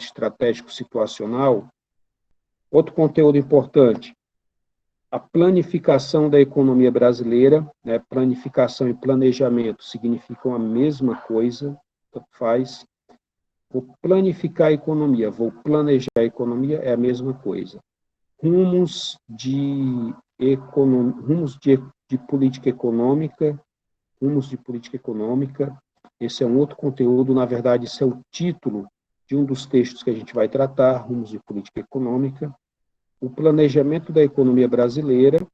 estratégico situacional. Outro conteúdo importante, a planificação da economia brasileira, né? Planificação e planejamento significam a mesma coisa, tanto faz. Vou planificar a economia, vou planejar a economia, é a mesma coisa. Rumos de política econômica, esse é um outro conteúdo, na verdade, esse é o título de um dos textos que a gente vai tratar, rumos de política econômica. O planejamento da economia brasileira,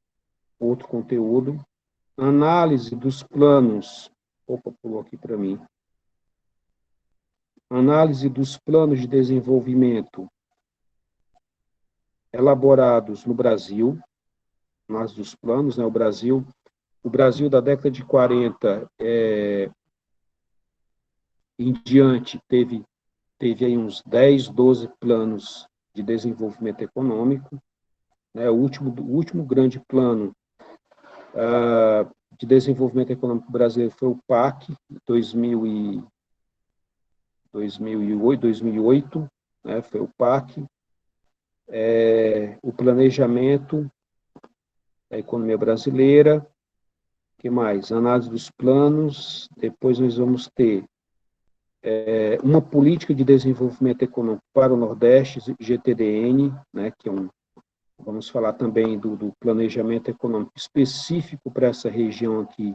outro conteúdo. Análise dos planos, pulou aqui para mim. Análise dos planos de desenvolvimento elaborados no Brasil, análise dos planos, né, o Brasil da década de 40 em diante teve aí uns 10, 12 planos de desenvolvimento econômico, né, o último grande plano de desenvolvimento econômico brasileiro foi o PAC, 2008, né, foi o PAC, o planejamento da economia brasileira, o que mais? Análise dos planos, depois nós vamos ter uma política de desenvolvimento econômico para o Nordeste, GTDN, né, que vamos falar também do planejamento econômico específico para essa região aqui,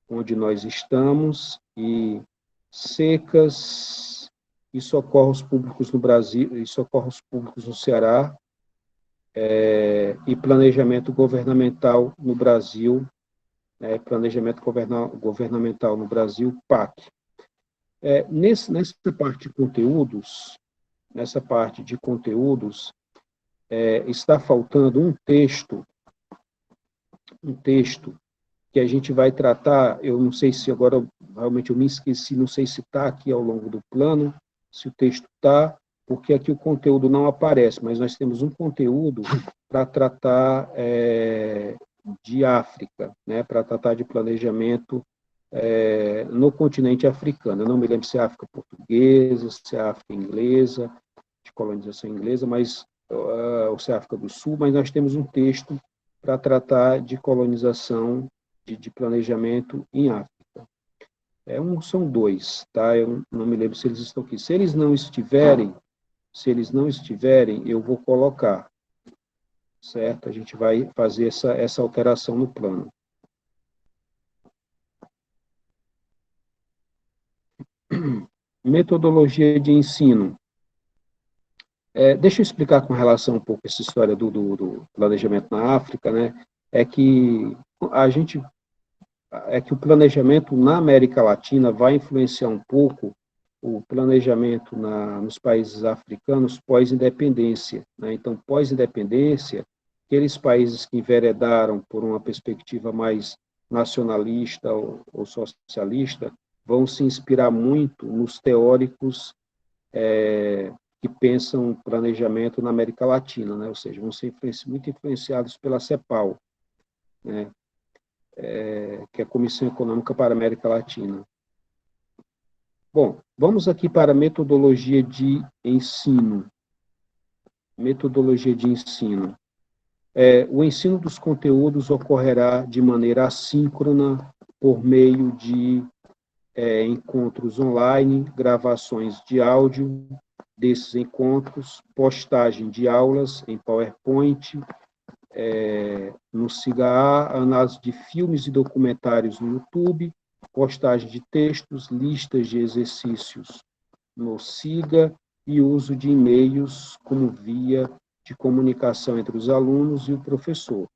onde nós estamos, e secas e socorros públicos no Brasil, e socorros públicos no Ceará, e planejamento governamental no Brasil, planejamento governamental no Brasil, PAC. Nessa parte de conteúdos, está faltando um texto que a gente vai tratar, eu não sei se agora, realmente eu me esqueci, não sei se está aqui ao longo do plano, se o texto está, porque aqui o conteúdo não aparece, mas nós temos um conteúdo para tratar de África, né, para tratar de planejamento no continente africano. Eu não me lembro se é África portuguesa, se é África inglesa, de colonização inglesa, mas ou se é África do Sul, mas nós temos um texto para tratar de colonização, de planejamento em África. São dois, tá? Eu não me lembro se eles estão aqui. Se eles não estiverem, eu vou colocar, certo? A gente vai fazer essa alteração no plano. Metodologia de ensino. Deixa eu explicar com relação um pouco essa história do planejamento na África, né? É que o planejamento na América Latina vai influenciar um pouco o planejamento nos países africanos pós-independência, né? Então, pós-independência, aqueles países que enveredaram por uma perspectiva mais nacionalista ou socialista vão se inspirar muito nos teóricos que pensam planejamento na América Latina, né? Ou seja, vão ser muito influenciados pela CEPAL, né? Que é a Comissão Econômica para a América Latina. Bom, vamos aqui para a metodologia de ensino. Metodologia de ensino. O ensino dos conteúdos ocorrerá de maneira assíncrona por meio de encontros online, gravações de áudio desses encontros, postagem de aulas em PowerPoint, no SIGA, análise de filmes e documentários no YouTube, postagem de textos, listas de exercícios no SIGA e uso de e-mails como via de comunicação entre os alunos e o professor.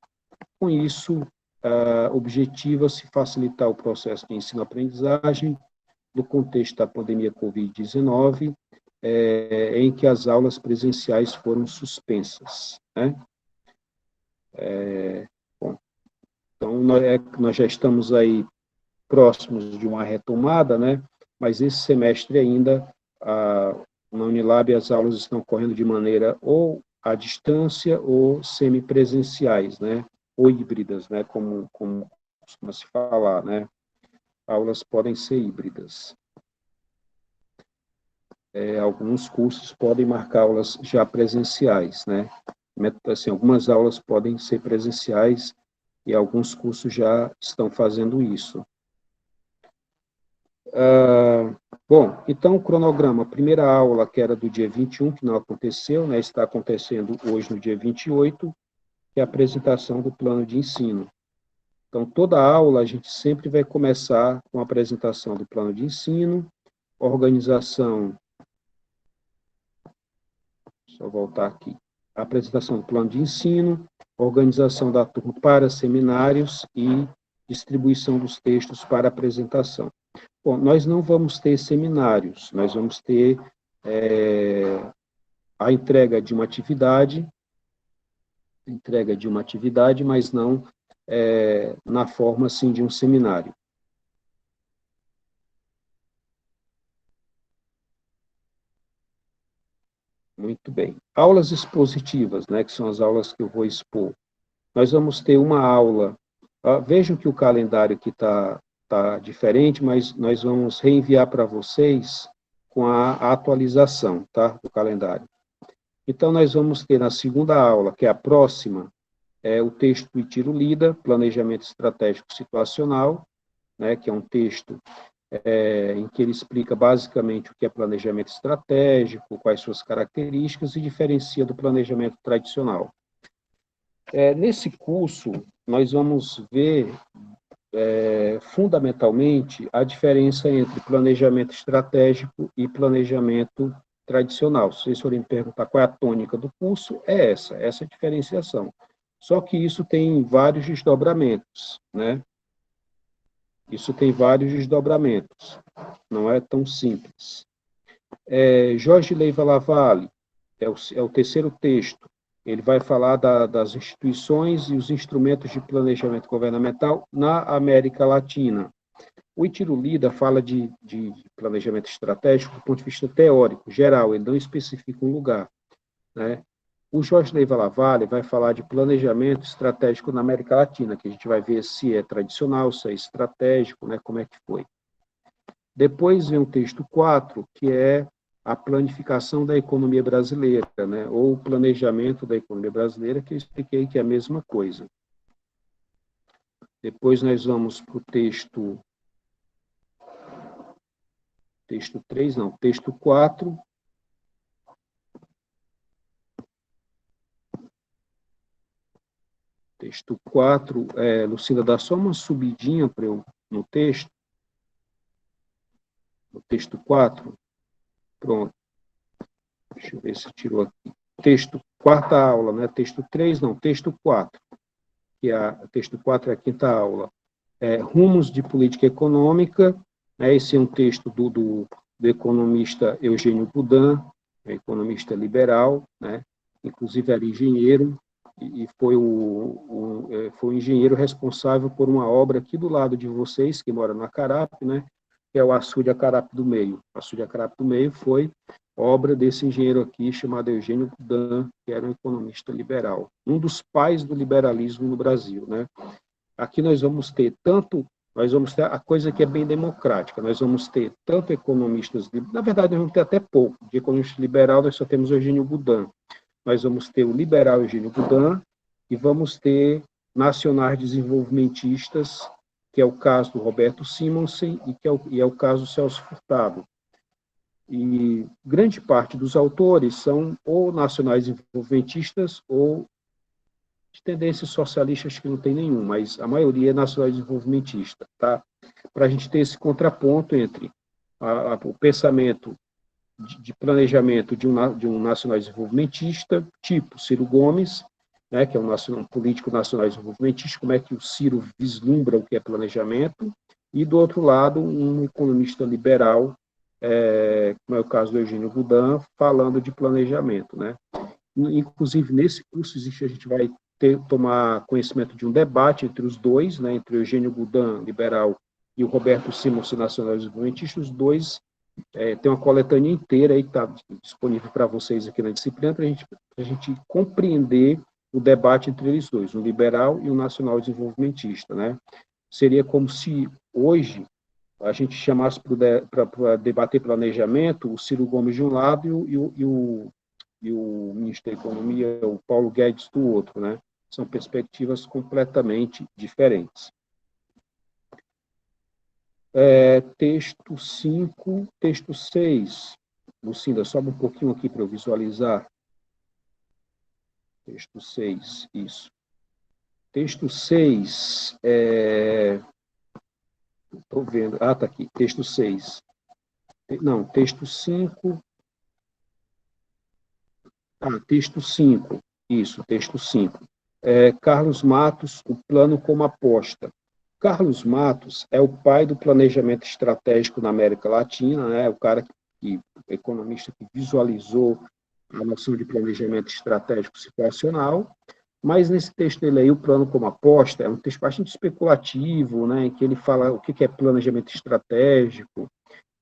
Com isso, objetiva-se facilitar o processo de ensino-aprendizagem no contexto da pandemia Covid-19, em que as aulas presenciais foram suspensas, né? Bom, então, nós já estamos aí próximos de uma retomada, né? Mas esse semestre ainda, na Unilab, as aulas estão ocorrendo de maneira ou à distância ou semipresenciais, né? Ou híbridas, né? Como costuma se falar, né? Aulas podem ser híbridas. alguns cursos podem marcar aulas já presenciais, né? Assim, algumas aulas podem ser presenciais e alguns cursos já estão fazendo isso. Bom, então o cronograma, a primeira aula, que era do dia 21, que não aconteceu, né, está acontecendo hoje no dia 28, que é a apresentação do plano de ensino. Então, toda aula a gente sempre vai começar com a apresentação do plano de ensino, organização, deixa eu voltar aqui, a apresentação do plano de ensino, organização da turma para seminários e distribuição dos textos para apresentação. Bom, nós não vamos ter seminários, nós vamos ter a entrega de uma atividade, mas não na forma, assim, de um seminário. Muito bem. Aulas expositivas, né, que são as aulas que eu vou expor. Nós vamos ter uma aula, vejam que o calendário aqui está diferente, mas nós vamos reenviar para vocês com a atualização, tá, do calendário. Então, nós vamos ter na segunda aula, que é a próxima, o texto do Itiro Lida, Planejamento Estratégico Situacional, né, que é um texto em que ele explica basicamente o que é planejamento estratégico, quais suas características e diferencia do planejamento tradicional. Nesse curso, nós vamos ver fundamentalmente a diferença entre planejamento estratégico e planejamento tradicional. Se vocês forem me perguntar qual é a tônica do curso, é essa diferenciação. Só que isso tem vários desdobramentos, né? Isso tem vários desdobramentos, não é tão simples. Jorge Leiva Lavalle é o terceiro texto. Ele vai falar das instituições e os instrumentos de planejamento governamental na América Latina. O Itiro Lida fala de planejamento estratégico do ponto de vista teórico, geral, ele não especifica um lugar, né? O Jorge Leiva Lavalle vai falar de planejamento estratégico na América Latina, que a gente vai ver se é tradicional, se é estratégico, né, como é que foi. Depois vem o texto 4, que é a planificação da economia brasileira, né, ou o planejamento da economia brasileira, que eu expliquei que é a mesma coisa. Depois nós vamos para o texto 3, não, texto 4, texto 4, Lucinda, dá só uma subidinha para eu, no texto 4, pronto, deixa eu ver se tirou aqui, texto, quarta aula, né, texto 3, não, texto 4, texto 4 é a quinta aula, rumos de política econômica, né, esse é um texto do economista Eugênio Boudin, economista liberal, né, inclusive era engenheiro, e foi o engenheiro responsável por uma obra aqui do lado de vocês, que mora no Acarape, né, que é o Açude Acarape do Meio. O Açude Acarape do Meio foi obra desse engenheiro aqui, chamado Eugênio Boudin, que era um economista liberal, um dos pais do liberalismo no Brasil, né. Aqui nós vamos ter a coisa que é bem democrática, nós vamos ter tanto economistas, na verdade nós vamos ter até pouco, de economista liberal nós só temos Eugênio Boudin, nós vamos ter o liberal Eugênio Boudin e vamos ter nacionais desenvolvimentistas, que é o caso do Roberto Simonsen e é o caso do Celso Furtado. E grande parte dos autores são ou nacionais desenvolvimentistas ou de tendências socialistas, que não tem nenhum, mas a maioria é nacional desenvolvimentista, tá? Para a gente ter esse contraponto entre o pensamento de planejamento de um nacional desenvolvimentista, tipo Ciro Gomes, né, que é um político nacional desenvolvimentista, como é que o Ciro vislumbra o que é planejamento, e, do outro lado, um economista liberal, como é o caso do Eugênio Boudin, falando de planejamento, né? Inclusive, nesse curso, a gente vai tomar conhecimento de um debate entre os dois, né, entre o Eugênio Boudin, liberal, e o Roberto Simonsen, nacional desenvolvimentista. Os dois tem uma coletânea inteira aí que está disponível para vocês aqui na disciplina, para a gente compreender o debate entre eles dois, o liberal e o nacional desenvolvimentista, né? Seria como se hoje a gente chamasse para debater planejamento o Ciro Gomes de um lado e o ministro da Economia, o Paulo Guedes, do outro, né? São perspectivas completamente diferentes. Texto 5, texto 6. Lucinda, sobe um pouquinho aqui para eu visualizar. Texto 6, isso. Texto 6, estou vendo. Ah, está aqui, texto 6. Não, texto 5. Ah, texto 5. Isso, texto 5. Carlos Matos, o plano como aposta. Carlos Matos é o pai do planejamento estratégico na América Latina, né? O cara economista que visualizou a noção de planejamento estratégico situacional, mas nesse texto dele aí, o plano como aposta, é um texto bastante especulativo, né? Em que ele fala o que é planejamento estratégico,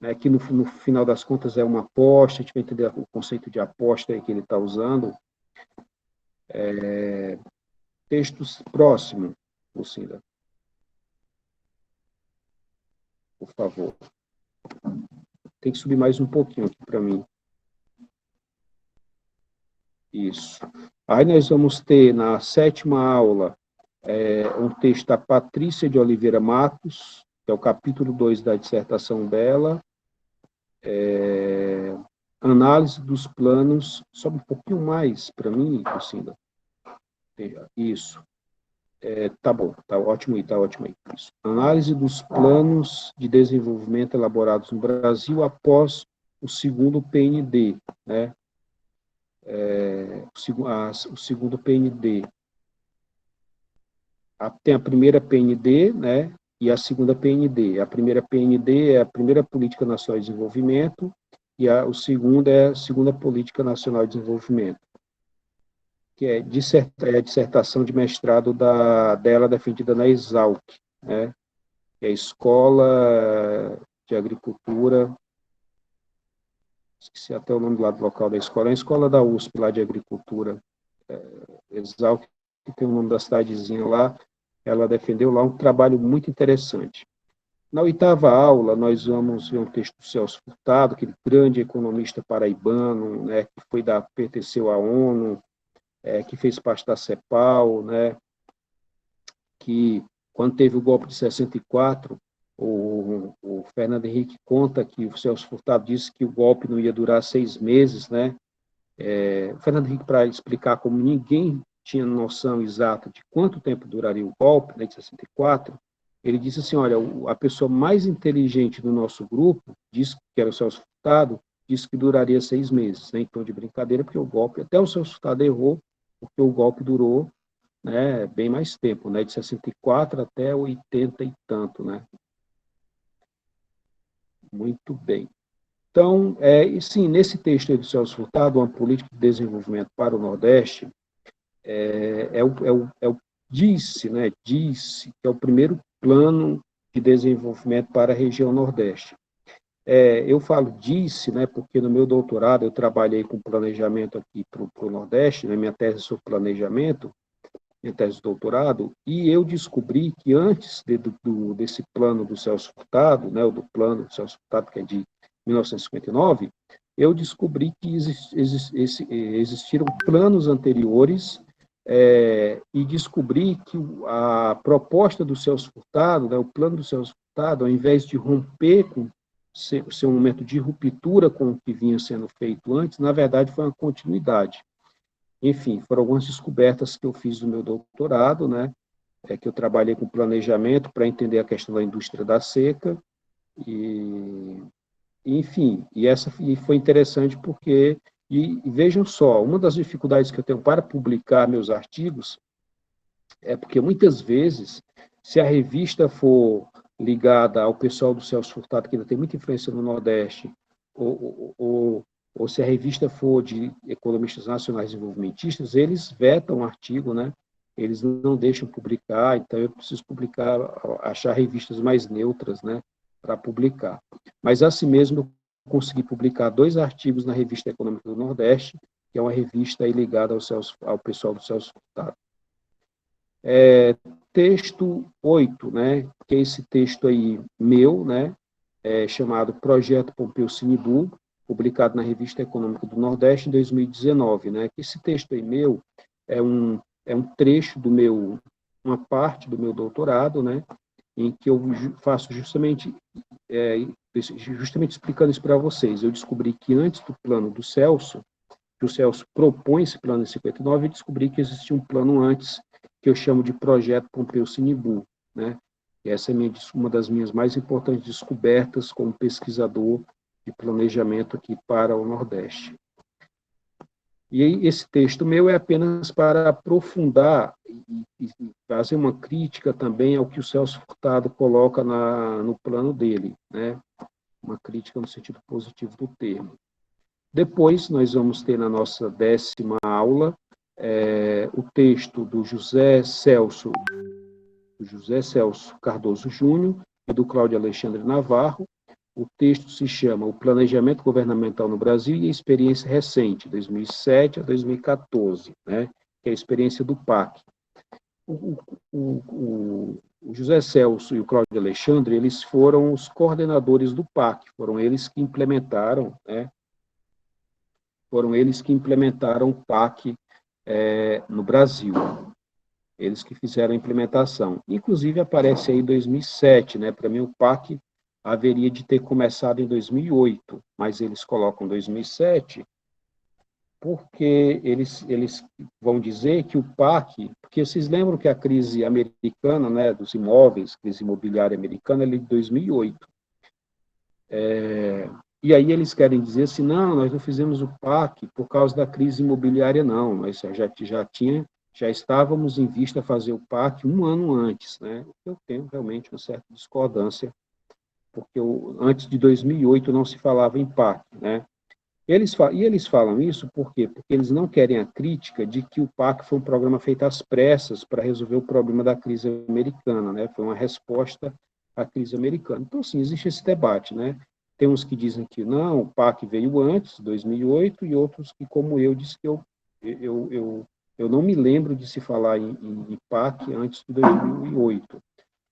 né? Que no final das contas é uma aposta, a gente vai entender o conceito de aposta aí que ele está usando. Texto próximo, Lucinda, por favor. Tem que subir mais um pouquinho aqui para mim. Isso. Aí nós vamos ter, na 7ª aula, um texto da Patrícia de Oliveira Matos, que é o capítulo 2 da dissertação dela. Análise dos planos. Sobe um pouquinho mais para mim, Lucinda. Isso. Tá bom, tá ótimo aí, tá ótimo aí. Isso. Análise dos planos de desenvolvimento elaborados no Brasil após o segundo PND, né? O segundo PND. Tem a primeira PND, né? E a segunda PND. A primeira PND é a primeira Política Nacional de Desenvolvimento e o segundo é a segunda Política Nacional de Desenvolvimento, que é a dissertação de mestrado dela defendida na Exalc, né? Que é a Escola de Agricultura, esqueci até o nome do local da escola, é a escola da USP lá de Agricultura, Exalc, que tem o nome da cidadezinha lá, ela defendeu lá um trabalho muito interessante. Na 8ª aula, nós vamos ver um texto do Celso Furtado, aquele grande economista paraibano, né, que pertenceu à ONU, que fez parte da CEPAL, né, que, quando teve o golpe de 64, o Fernando Henrique conta que o Celso Furtado disse que o golpe não ia durar 6 meses, né? O Fernando Henrique, para explicar como ninguém tinha noção exata de quanto tempo duraria o golpe, né, de 64, ele disse assim, olha, a pessoa mais inteligente do nosso grupo, disse que era o Celso Furtado, disse que duraria 6 meses, né, então de brincadeira, porque o golpe, até o Celso Furtado errou, porque o golpe durou, né, bem mais tempo, né, de 64 até 80 e tanto, né. Muito bem. Então, sim, nesse texto aí do Celso Furtado, uma política de desenvolvimento para o Nordeste, disse que é o primeiro plano de desenvolvimento para a região Nordeste. Eu falo disse, né, porque no meu doutorado eu trabalhei com planejamento aqui para o Nordeste, né, minha tese sobre planejamento, minha tese de doutorado, e eu descobri que antes desse plano do Celso Furtado, né, o do plano do Celso Furtado, que é de 1959, eu descobri que existiram planos anteriores e descobri que a proposta do Celso Furtado, né, o plano do Celso Furtado, ao invés de romper com ser um momento de ruptura com o que vinha sendo feito antes, na verdade foi uma continuidade. Enfim, foram algumas descobertas que eu fiz no meu doutorado, né, que eu trabalhei com planejamento para entender a questão da indústria da seca, enfim, e foi interessante porque, e vejam só, uma das dificuldades que eu tenho para publicar meus artigos é porque muitas vezes, se a revista for ligada ao pessoal do Celso Furtado, que ainda tem muita influência no Nordeste, ou se a revista for de economistas nacionais desenvolvimentistas, eles vetam o artigo, né? Eles não deixam publicar, então eu preciso publicar, achar revistas mais neutras, né, para publicar. Mas assim mesmo eu consegui publicar 2 artigos na Revista Econômica do Nordeste, que é uma revista aí ligada ao pessoal do Celso Furtado. Texto 8, né, que é esse texto aí meu, né, chamado Projeto Pompeu Sinibu, publicado na Revista Econômica do Nordeste em 2019, né? Esse texto aí meu é um trecho uma parte do meu doutorado, né? Em que eu faço justamente explicando isso para vocês. Eu descobri que antes do plano do Celso, que o Celso propõe esse plano em 59, eu descobri que existia um plano antes, que eu chamo de Projeto Pompeu Sinibu, né? E essa é uma das minhas mais importantes descobertas como pesquisador de planejamento aqui para o Nordeste. E aí, esse texto meu é apenas para aprofundar e fazer uma crítica também ao que o Celso Furtado coloca no plano dele, né? Uma crítica no sentido positivo do termo. Depois, nós vamos ter na nossa 10ª aula o texto do José Celso Cardoso Júnior e do Cláudio Alexandre Navarro. O texto se chama O Planejamento Governamental no Brasil e a Experiência Recente, 2007 a 2014, né, que é a experiência do PAC. O José Celso e o Cláudio Alexandre, eles foram os coordenadores do PAC, foram eles que implementaram, né, o PAC no Brasil. Eles que fizeram a implementação. Inclusive, aparece aí 2007, né? Para mim, o PAC haveria de ter começado em 2008, mas eles colocam 2007 porque eles vão dizer que o PAC, porque vocês lembram que a crise americana, né, dos imóveis, crise imobiliária americana, é de 2008. E aí eles querem dizer assim, não, nós não fizemos o PAC por causa da crise imobiliária, não, nós já estávamos em vista a fazer o PAC um ano antes, né? Eu tenho realmente uma certa discordância, porque antes de 2008 não se falava em PAC, né? Eles falam isso por quê? Porque eles não querem a crítica de que o PAC foi um programa feito às pressas para resolver o problema da crise americana, né? Foi uma resposta à crise americana. Então, sim, existe esse debate, né? Tem uns que dizem que não, o PAC veio antes, 2008, e outros que, como eu, disse que eu não me lembro de se falar em PAC antes de 2008.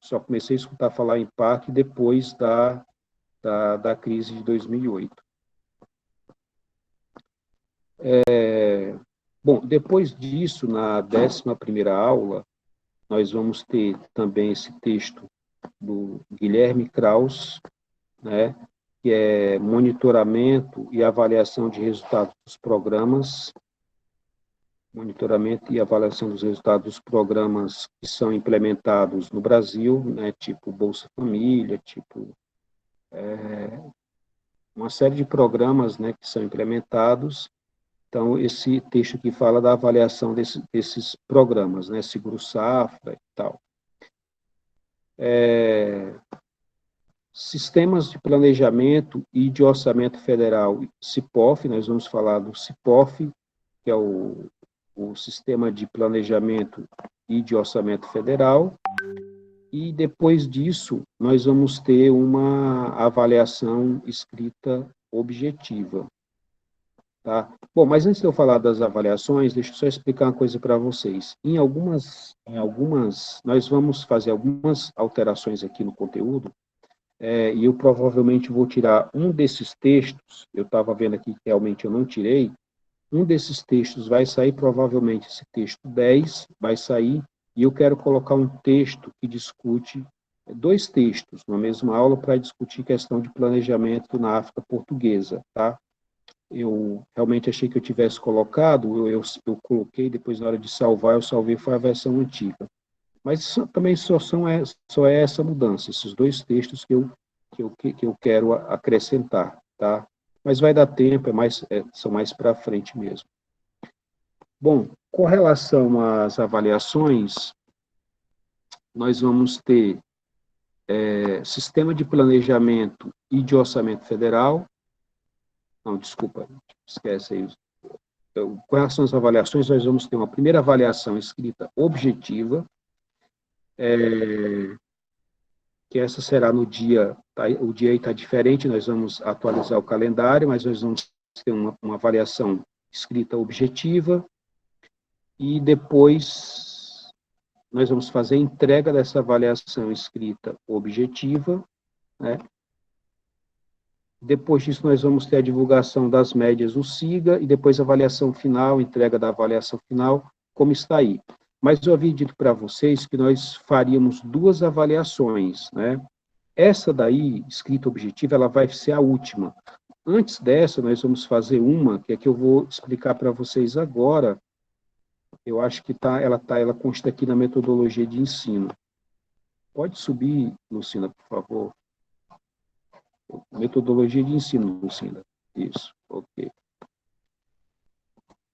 Só comecei a escutar falar em PAC depois da crise de 2008. Bom, depois disso, na 11ª aula, nós vamos ter também esse texto do Guilherme Krauss, né, que é monitoramento e avaliação de resultados dos programas, monitoramento e avaliação dos resultados dos programas que são implementados no Brasil, né, tipo Bolsa Família, tipo uma série de programas, né, que são implementados. Então, esse texto aqui fala da avaliação desses programas, né, Seguro Safra e tal. Sistemas de planejamento e de orçamento federal, CIPOF, nós vamos falar do CIPOF, que é o Sistema de Planejamento e de Orçamento Federal, e depois disso, nós vamos ter uma avaliação escrita objetiva. Tá? Bom, mas antes de eu falar das avaliações, deixa eu só explicar uma coisa para vocês. Nós vamos fazer algumas alterações aqui no conteúdo, e eu provavelmente vou tirar um desses textos, eu estava vendo aqui que realmente eu não tirei, um desses textos vai sair, provavelmente esse texto 10 vai sair, e eu quero colocar um texto que discute, dois textos na mesma aula para discutir questão de planejamento na África Portuguesa, tá? Eu realmente achei que eu tivesse colocado, eu coloquei, depois na hora de salvar, eu salvei, foi a versão antiga. Mas também só é essa mudança, esses dois textos que eu quero acrescentar, tá? Mas vai dar tempo, são mais para frente mesmo. Bom, com relação às avaliações, nós vamos ter sistema de planejamento e de orçamento federal. Não, desculpa, esquece aí. Então, com relação às avaliações, nós vamos ter uma primeira avaliação escrita objetiva, que essa será no dia, o dia aí está diferente, nós vamos atualizar o calendário, mas nós vamos ter uma avaliação escrita objetiva, e depois nós vamos fazer a entrega dessa avaliação escrita objetiva, né? Depois disso, nós vamos ter a divulgação das médias do SIGA e depois a avaliação final, entrega da avaliação final, como está aí. Mas eu havia dito para vocês que nós faríamos duas avaliações, né? Essa daí, escrita objetiva, ela vai ser a última. Antes dessa, nós vamos fazer uma, que é que eu vou explicar para vocês agora. Eu acho que ela consta aqui na metodologia de ensino. Pode subir, Lucina, por favor. Metodologia de ensino, Lucinda. Isso, ok.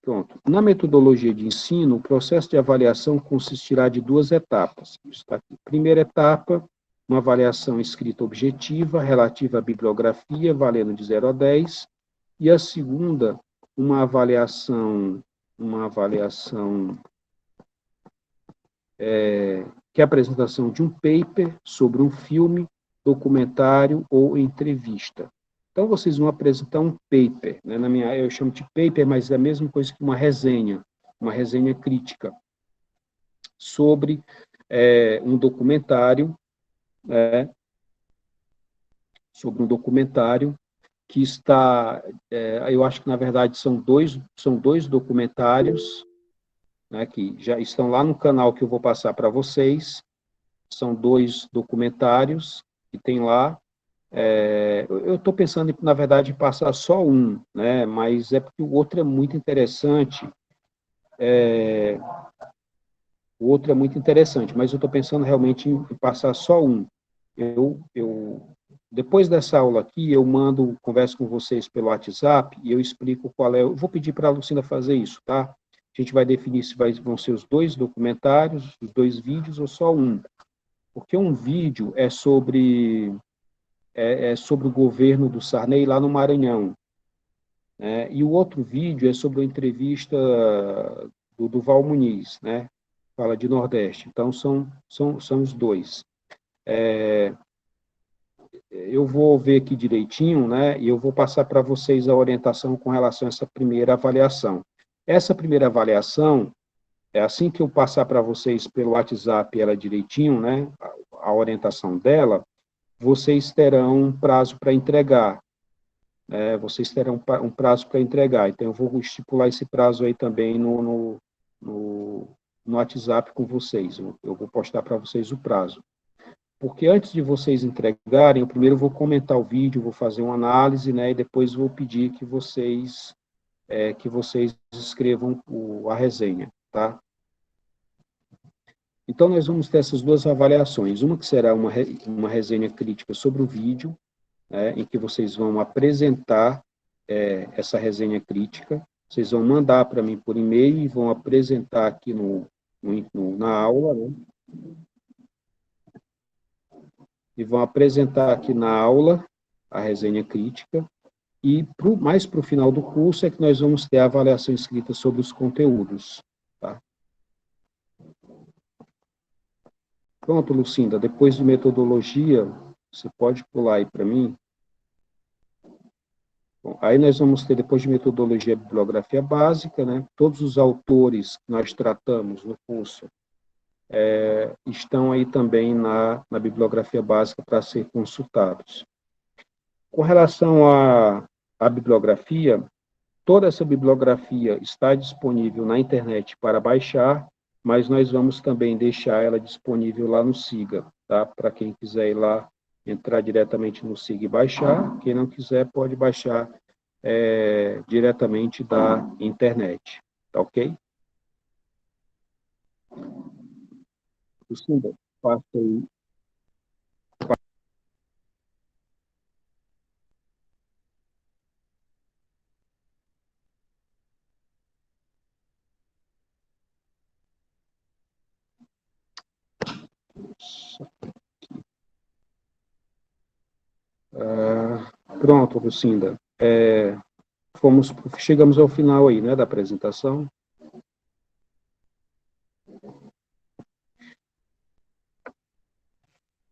Pronto. Na metodologia de ensino, o processo de avaliação consistirá de duas etapas. Está aqui. Primeira etapa, uma avaliação escrita objetiva, relativa à bibliografia, valendo de 0 a 10. E a segunda, uma avaliação que é a apresentação de um paper sobre um filme, documentário ou entrevista. Então, vocês vão apresentar um paper, né? Eu chamo de paper, mas é a mesma coisa que uma resenha crítica, sobre um documentário, que está, eu acho que, na verdade, são dois documentários, né, que já estão lá no canal que eu vou passar para vocês. São dois documentários que tem lá. Eu estou pensando, na verdade, em passar só um, né, mas é porque o outro é muito interessante. Mas eu estou pensando realmente em passar só um. Depois dessa aula aqui, converso com vocês pelo WhatsApp e eu explico qual é. Eu vou pedir para a Lucinda fazer isso, tá? A gente vai definir se vão ser os dois documentários, os dois vídeos ou só um. Porque um vídeo é sobre o governo do Sarney lá no Maranhão, né? E o outro vídeo é sobre a entrevista do Duval Muniz, né? Fala de Nordeste. Então, são os dois. Eu vou ver aqui direitinho, né? E eu vou passar para vocês a orientação com relação a essa primeira avaliação. Essa primeira avaliação, assim que eu passar para vocês pelo WhatsApp ela direitinho, né? A orientação dela, vocês terão um prazo para entregar. Vocês terão um prazo para entregar. Então, eu vou estipular esse prazo aí também no WhatsApp com vocês. Eu vou postar para vocês o prazo. Porque antes de vocês entregarem, eu primeiro vou comentar o vídeo, vou fazer uma análise, né, e depois vou pedir que vocês escrevam a resenha, tá? Então, nós vamos ter essas duas avaliações. Uma que será uma resenha crítica sobre o vídeo, né, em que vocês vão apresentar essa resenha crítica. Vocês vão mandar para mim por e-mail e vão apresentar aqui na aula, né? E vão apresentar aqui na aula a resenha crítica, e mais para o final do curso é que nós vamos ter a avaliação escrita sobre os conteúdos. Tá? Pronto, Lucinda, depois de metodologia, você pode pular aí para mim. Bom, aí nós vamos ter, depois de metodologia, a bibliografia básica, né? Todos os autores que nós tratamos no curso estão aí também na bibliografia básica para ser consultados. Com relação à bibliografia, toda essa bibliografia está disponível na internet para baixar, mas nós vamos também deixar ela disponível lá no SIGA, tá? Para quem quiser ir lá, entrar diretamente no SIGA e baixar. Quem não quiser, pode baixar diretamente da internet, tá ok? Lucinda, passa aí. Pronto, Lucinda. Chegamos ao final aí, né, da apresentação.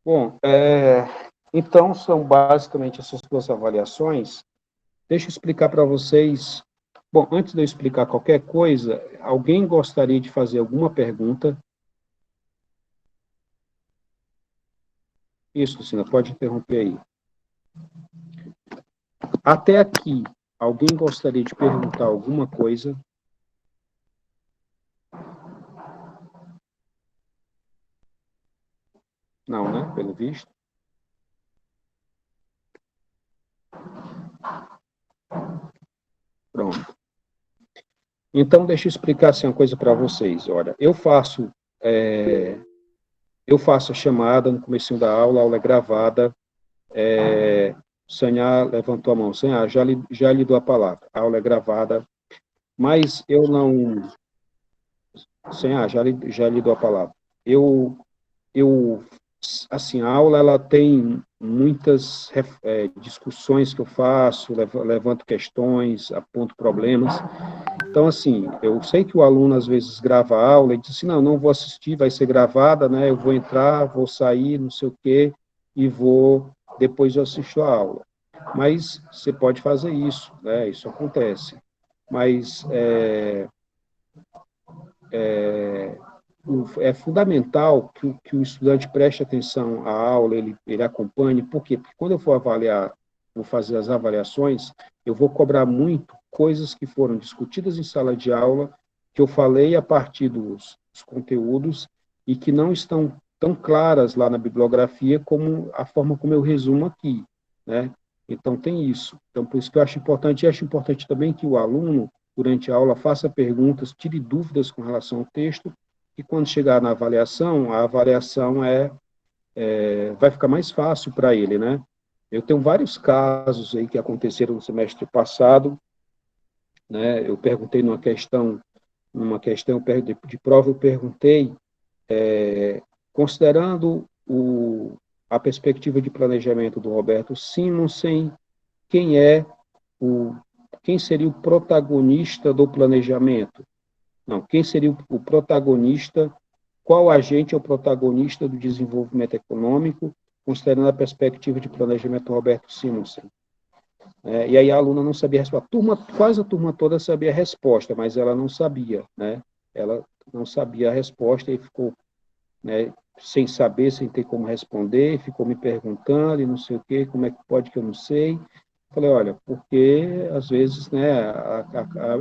Bom, então são basicamente essas duas avaliações. Deixa eu explicar para vocês. Bom, antes de eu explicar qualquer coisa, alguém gostaria de fazer alguma pergunta? Isso, Luciana, pode interromper aí. Até aqui, alguém gostaria de perguntar alguma coisa? Não, né? Pelo visto. Pronto. Então, deixa eu explicar assim, uma coisa para vocês. Olha, eu faço a chamada no começo da aula, a aula é gravada. Sanhá levantou a mão. Sanhá, já lhe dou a palavra. A aula é gravada, mas eu não... Sanhá, já lhe dou a palavra. Eu assim, a aula ela tem muitas discussões que eu faço, levanto questões, aponto problemas. Então, assim, eu sei que o aluno às vezes grava a aula e diz assim, não vou assistir, vai ser gravada, né? Eu vou entrar, vou sair, não sei o quê, e depois eu assisto a aula. Mas você pode fazer isso, né? Isso acontece. Mas é fundamental que o estudante preste atenção à aula, ele acompanhe. Por quê? Porque quando eu for avaliar, vou fazer as avaliações, eu vou cobrar muito coisas que foram discutidas em sala de aula, que eu falei a partir dos conteúdos e que não estão tão claras lá na bibliografia como a forma como eu resumo aqui, né? Então, tem isso. Então, por isso que eu acho importante, e acho importante também que o aluno, durante a aula, faça perguntas, tire dúvidas com relação ao texto, e quando chegar na avaliação, a avaliação vai ficar mais fácil para ele, né? Eu tenho vários casos aí que aconteceram no semestre passado, né? Eu perguntei numa questão de prova, eu perguntei, considerando a perspectiva de planejamento do Roberto Simonsen, quem é quem seria o protagonista do planejamento? Não, quem seria o protagonista, qual agente é o protagonista do desenvolvimento econômico, considerando a perspectiva de planejamento do Roberto Simonsen. E aí a aluna não sabia a resposta. Quase a turma toda sabia a resposta, mas ela não sabia, né? Ela não sabia a resposta e ficou, né, sem saber, sem ter como responder, ficou me perguntando e não sei o quê, como é que pode que eu não sei. Falei, olha, porque às vezes, né,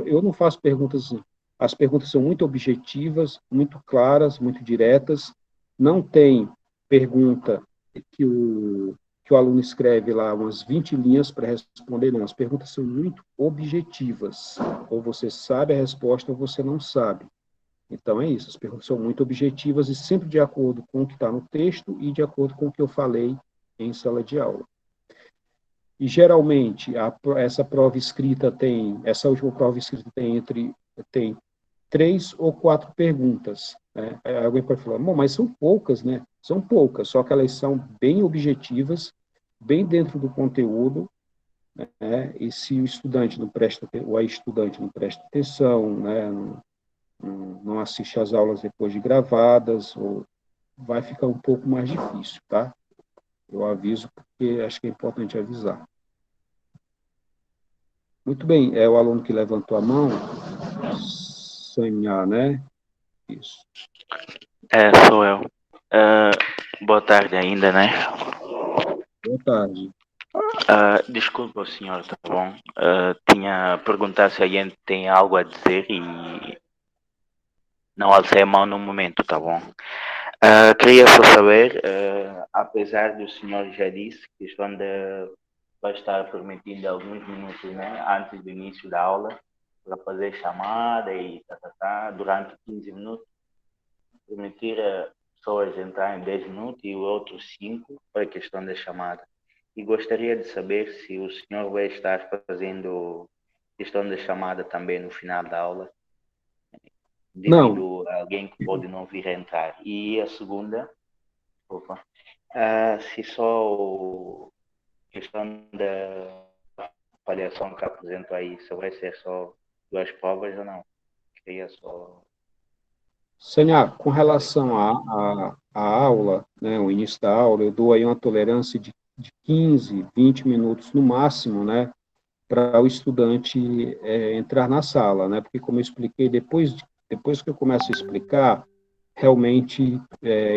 eu não faço perguntas assim. As perguntas são muito objetivas, muito claras, muito diretas. Não tem pergunta que o aluno escreve lá umas 20 linhas para responder, não. As perguntas são muito objetivas. Ou você sabe a resposta ou você não sabe. Então, é isso. As perguntas são muito objetivas e sempre de acordo com o que está no texto e de acordo com o que eu falei em sala de aula. E, geralmente, essa última prova escrita tem 3 ou 4 perguntas. Né? Alguém pode falar, bom, mas são poucas, né? São poucas, só que elas são bem objetivas, bem dentro do conteúdo, né? E se o estudante não presta, ou a estudante não presta atenção, né? Não assiste às aulas depois de gravadas, ou vai ficar um pouco mais difícil, tá? Eu aviso porque acho que é importante avisar. Muito bem, é o aluno que levantou a mão, Sanhá, né? Isso. Sou eu. Boa tarde ainda, né? Boa tarde. Desculpa o senhor, tá bom? Tinha perguntado se a gente tem algo a dizer e não alcei a mão no momento, tá bom? Queria só saber, apesar do senhor já disse que questão vai estar permitindo alguns minutos, né, antes do início da aula, para fazer chamada e durante 15 minutos, permitir a pessoas entrar em 10 minutos e outros 5 para a questão da chamada. E gostaria de saber se o senhor vai estar fazendo questão da chamada também no final da aula, devido a alguém que pode não vir a entrar. E a segunda, se só a questão da avaliação que apresentou aí, se vai ser só 2 provas ou não. Queria só... Sanhá, com relação à aula, né, o início da aula, eu dou aí uma tolerância de 15, 20 minutos no máximo, né, para o estudante entrar na sala, né, porque como eu expliquei, depois que eu começo a explicar, realmente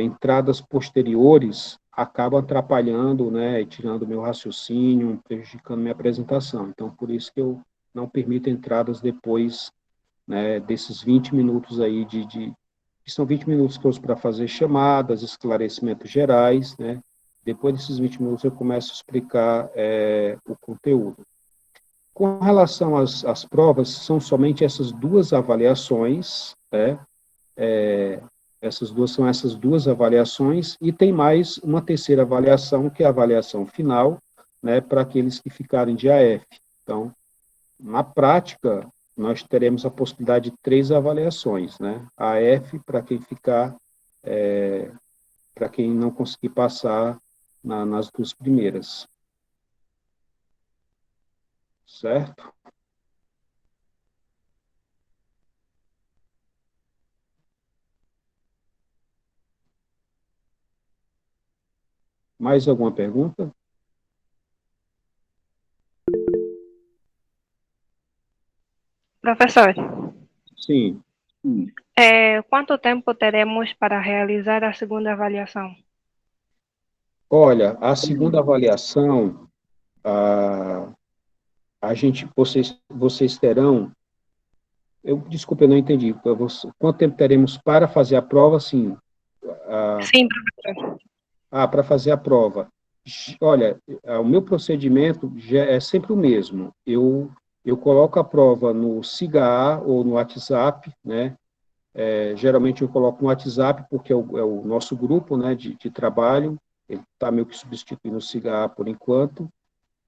entradas posteriores acaba atrapalhando, né, e tirando o meu raciocínio, prejudicando minha apresentação. Então, por isso que eu não permito entradas depois, né, desses 20 minutos aí que são 20 minutos que eu uso para fazer chamadas, esclarecimentos gerais, né? Depois desses 20 minutos eu começo a explicar o conteúdo. Com relação às provas, são somente essas duas avaliações, né? Essas duas avaliações, e tem mais uma terceira avaliação, que é a avaliação final, né, para aqueles que ficarem de AF. Então, na prática, nós teremos a possibilidade de 3 avaliações, né? AF para quem ficar, para quem não conseguir passar nas 2 primeiras. Certo? Mais alguma pergunta? Professor, Sim. quanto tempo teremos para realizar a segunda avaliação? Olha, a segunda avaliação, vocês terão, desculpa, eu não entendi, quanto tempo teremos para fazer a prova? Sim. Sim, professor. Para fazer a prova. Olha, o meu procedimento já é sempre o mesmo. Eu coloco a prova no SIGA ou no WhatsApp, né? Geralmente eu coloco no WhatsApp porque é o nosso grupo, né, de trabalho. Ele está meio que substituindo o SIGA por enquanto.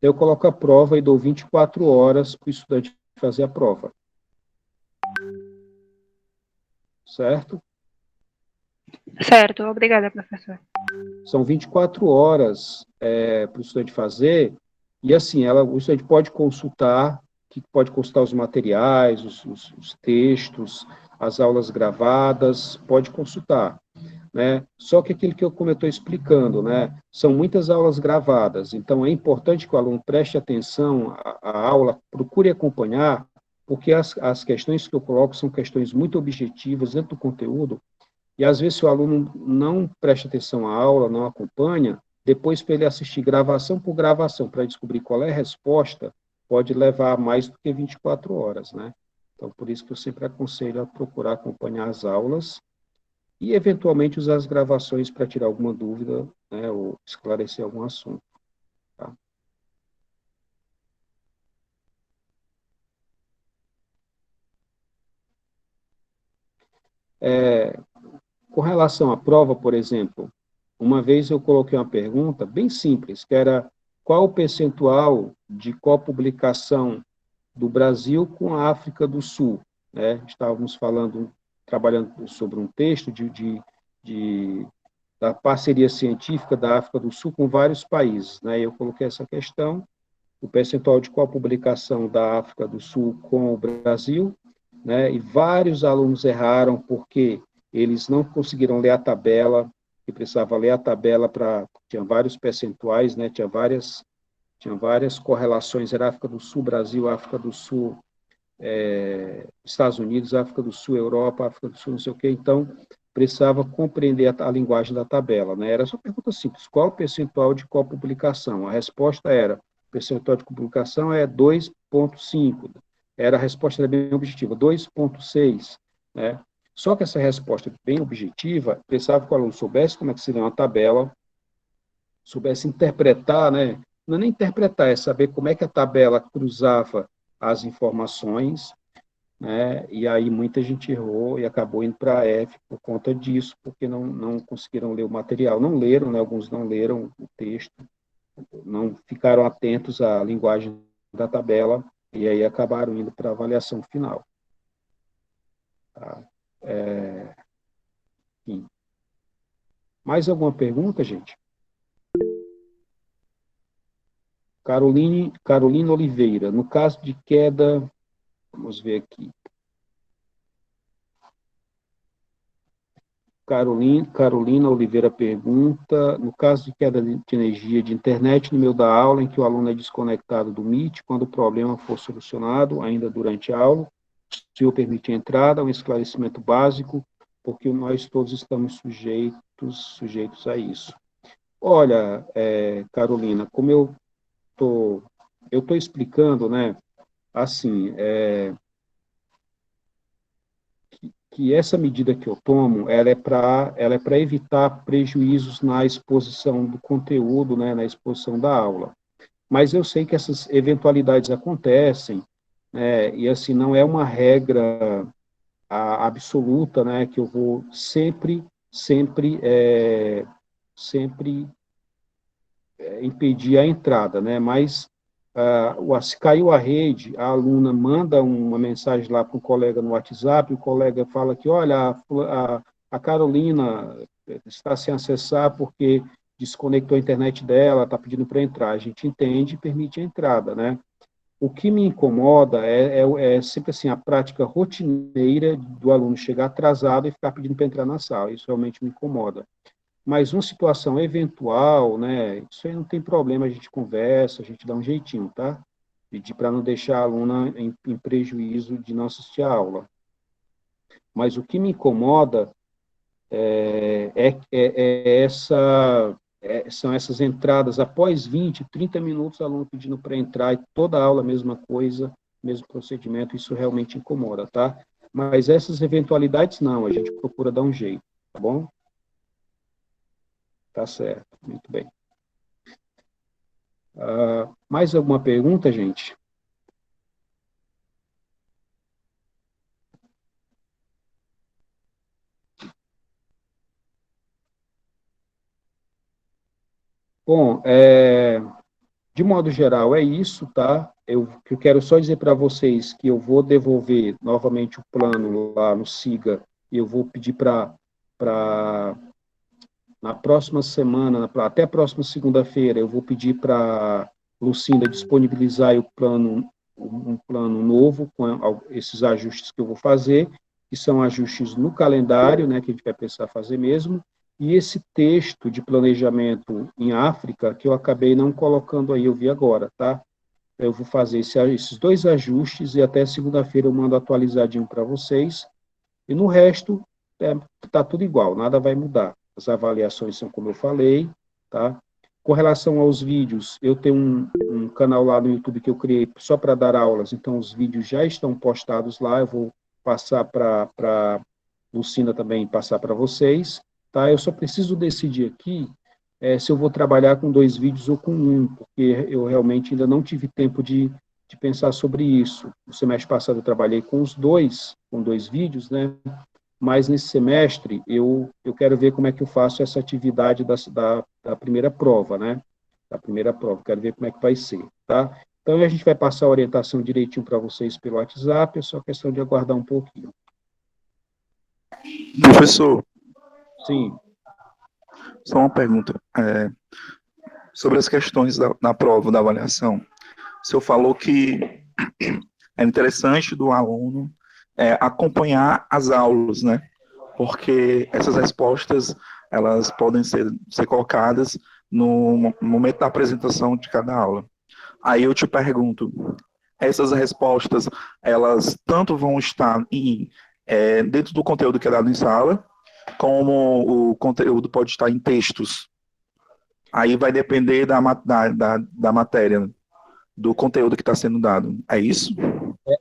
Eu coloco a prova e dou 24 horas para o estudante fazer a prova. Certo? Certo, obrigada, professor. São 24 horas para o estudante fazer, e assim, o estudante pode consultar os materiais, os textos, as aulas gravadas, pode consultar, né? Só que aquilo como eu estou explicando, né, são muitas aulas gravadas, então é importante que o aluno preste atenção à aula, procure acompanhar, porque as questões que eu coloco são questões muito objetivas dentro do conteúdo, e às vezes se o aluno não presta atenção à aula, não acompanha, depois para ele assistir gravação por gravação, para descobrir qual é a resposta, pode levar mais do que 24 horas, né? Então, por isso que eu sempre aconselho a procurar acompanhar as aulas e, eventualmente, usar as gravações para tirar alguma dúvida, né, ou esclarecer algum assunto. Tá? Com relação à prova, por exemplo, uma vez eu coloquei uma pergunta bem simples, que era qual o percentual de copublicação do Brasil com a África do Sul, né? Estávamos trabalhando sobre um texto da parceria científica da África do Sul com vários países, né? Eu coloquei essa questão, o percentual de copublicação da África do Sul com o Brasil, né? E vários alunos erraram porque eles não conseguiram ler a tabela, que precisava ler a tabela tinha vários percentuais, né? Tinha várias correlações, era África do Sul, Brasil, África do Sul, Estados Unidos, África do Sul, Europa, África do Sul, não sei o quê, então precisava compreender a linguagem da tabela, né? Era só pergunta simples, qual o percentual de copublicação? A resposta era, o percentual de publicação é 2,5, a resposta era bem objetiva, 2,6, né? Só que essa resposta bem objetiva, precisava que o aluno soubesse como é que se lê uma tabela, soubesse interpretar, né? Não é nem interpretar, é saber como é que a tabela cruzava as informações, né? E aí muita gente errou e acabou indo para a F por conta disso, porque não conseguiram ler o material, não leram, né? Alguns não leram o texto, não ficaram atentos à linguagem da tabela e aí acabaram indo para a avaliação final. Tá? Enfim. Mais alguma pergunta, gente? Carolina Oliveira, no caso de queda, vamos ver aqui. Carolina Oliveira pergunta, no caso de queda de energia de internet no meio da aula, em que o aluno é desconectado do Meet, quando o problema for solucionado, ainda durante a aula, se eu permitir a entrada, um esclarecimento básico, porque nós todos estamos sujeitos a isso. Olha, Carolina, como eu tô explicando, né, assim, que essa medida que eu tomo, ela é para evitar prejuízos na exposição do conteúdo, né, na exposição da aula. Mas eu sei que essas eventualidades acontecem, né, e assim, não é uma regra absoluta, né, que eu vou sempre impedir a entrada, né, mas se caiu a rede, a aluna manda uma mensagem lá para o colega no WhatsApp, o colega fala que, olha, a Carolina está sem acessar porque desconectou a internet dela, está pedindo para entrar. A gente entende e permite a entrada, né? O que me incomoda é sempre assim, a prática rotineira do aluno chegar atrasado e ficar pedindo para entrar na sala. Isso realmente me incomoda. Mas uma situação eventual, né, isso aí não tem problema, a gente conversa, a gente dá um jeitinho, tá? Pedir para não deixar a aluna em prejuízo de não assistir a aula. Mas o que me incomoda são essas entradas após 20, 30 minutos, o aluno pedindo para entrar e toda a aula a mesma coisa, mesmo procedimento, isso realmente incomoda, tá? Mas essas eventualidades não, a gente procura dar um jeito, tá bom? Tá certo, muito bem. Mais alguma pergunta, gente? Bom, de modo geral é isso, tá? Eu quero só dizer para vocês que eu vou devolver novamente o plano lá no SIGA e eu vou pedir na próxima semana, até a próxima segunda-feira, eu vou pedir para Lucinda disponibilizar o plano, um plano novo com esses ajustes que eu vou fazer, que são ajustes no calendário, né, que a gente vai precisar fazer mesmo, e esse texto de planejamento em África, que eu acabei não colocando aí, eu vi agora, tá? Eu vou fazer esses dois ajustes e até segunda-feira eu mando atualizadinho para vocês, e no resto, tá tudo igual, nada vai mudar. As avaliações são como eu falei, tá? Com relação aos vídeos, eu tenho um canal lá no YouTube que eu criei só para dar aulas, então os vídeos já estão postados lá, eu vou passar para Lucina também, passar para vocês, tá? Eu só preciso decidir aqui se eu vou trabalhar com 2 vídeos ou com um, porque eu realmente ainda não tive tempo de pensar sobre isso. No semestre passado eu trabalhei com dois vídeos, né? Mas nesse semestre eu quero ver como é que eu faço essa atividade da primeira prova, né? Da primeira prova, quero ver como é que vai ser, tá? Então a gente vai passar a orientação direitinho para vocês pelo WhatsApp, é só questão de aguardar um pouquinho. Professor, Sim, só uma pergunta. Sobre as questões da prova, da avaliação. O senhor falou que é interessante do aluno acompanhar as aulas, né? Porque essas respostas, elas podem ser colocadas no momento da apresentação de cada aula. Aí eu te pergunto, essas respostas, elas tanto vão estar dentro do conteúdo que é dado em sala, como o conteúdo pode estar em textos. Aí vai depender da matéria, do conteúdo que está sendo dado. É isso?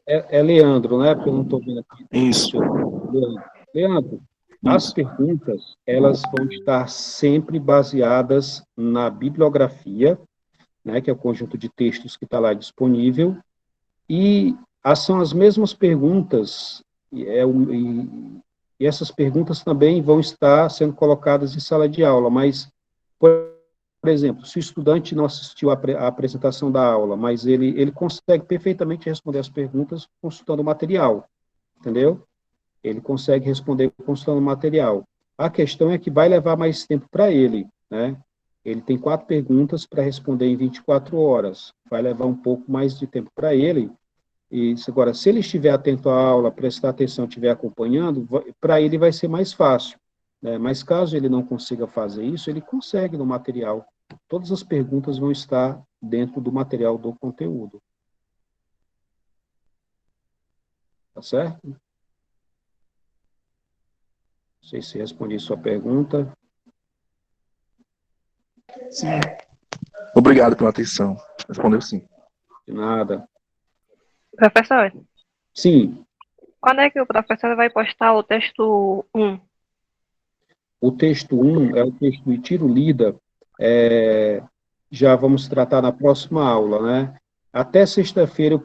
é Leandro, né? Porque eu não estou vendo aqui o Isso, seu nome. Leandro, as isso. perguntas, elas vão estar sempre baseadas na bibliografia, né, que é o conjunto de textos que está lá disponível, e são as mesmas perguntas, e essas perguntas também vão estar sendo colocadas em sala de aula, mas, por exemplo, se o estudante não assistiu à apresentação da aula, mas ele consegue perfeitamente responder as perguntas consultando o material, entendeu? Ele consegue responder consultando o material. A questão é que vai levar mais tempo para ele, né? Ele tem 4 perguntas para responder em 24 horas. Vai levar um pouco mais de tempo para ele. E agora, se ele estiver atento à aula, prestar atenção, estiver acompanhando, para ele vai ser mais fácil, né? Mas caso ele não consiga fazer isso, ele consegue no material. Todas as perguntas vão estar dentro do material do conteúdo. Tá certo? Não sei se respondi sua pergunta. Sim. Obrigado pela atenção. Respondeu sim. De nada. Professor, Sim, quando é que o professor vai postar o texto 1? o texto 1 é o texto do Tiro Lida, já vamos tratar na próxima aula, né? Até sexta-feira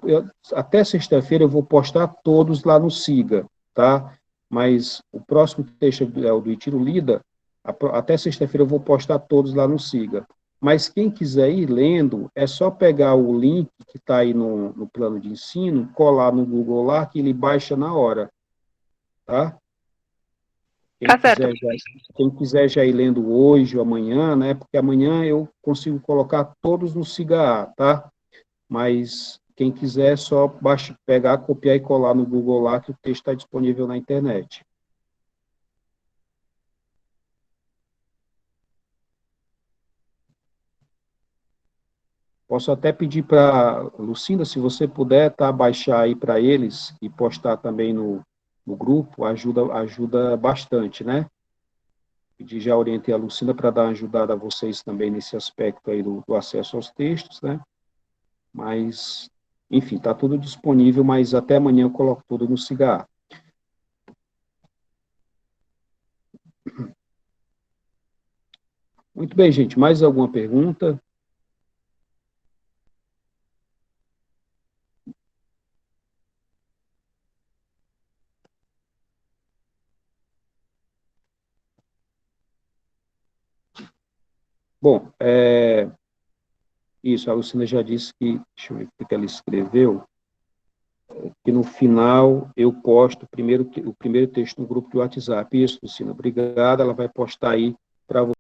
eu vou postar todos lá no Siga, tá? Mas o próximo texto é o do Itiro Lida, até sexta-feira eu vou postar todos lá no Siga. Mas quem quiser ir lendo, é só pegar o link que está aí no plano de ensino, colar no Google lá, que ele baixa na hora, tá? Tá certo. Quem quiser já ir lendo hoje ou amanhã, né? Porque amanhã eu consigo colocar todos no Siga A, tá? Mas quem quiser, só pegar, copiar e colar no Google lá, que o texto está disponível na internet. Posso até pedir para Lucinda, se você puder, tá, baixar aí para eles e postar também no grupo, ajuda bastante, né? Pedir, já orientei a Lucinda para dar uma ajudada a vocês também nesse aspecto aí do acesso aos textos, né? Mas, enfim, está tudo disponível, mas até amanhã eu coloco tudo no Siga. Muito bem, gente. Mais alguma pergunta? Bom, isso, a Lucina já disse que, deixa eu ver o que ela escreveu, que no final eu posto o primeiro texto no grupo de WhatsApp. Isso, Lucina, obrigado, ela vai postar aí para você.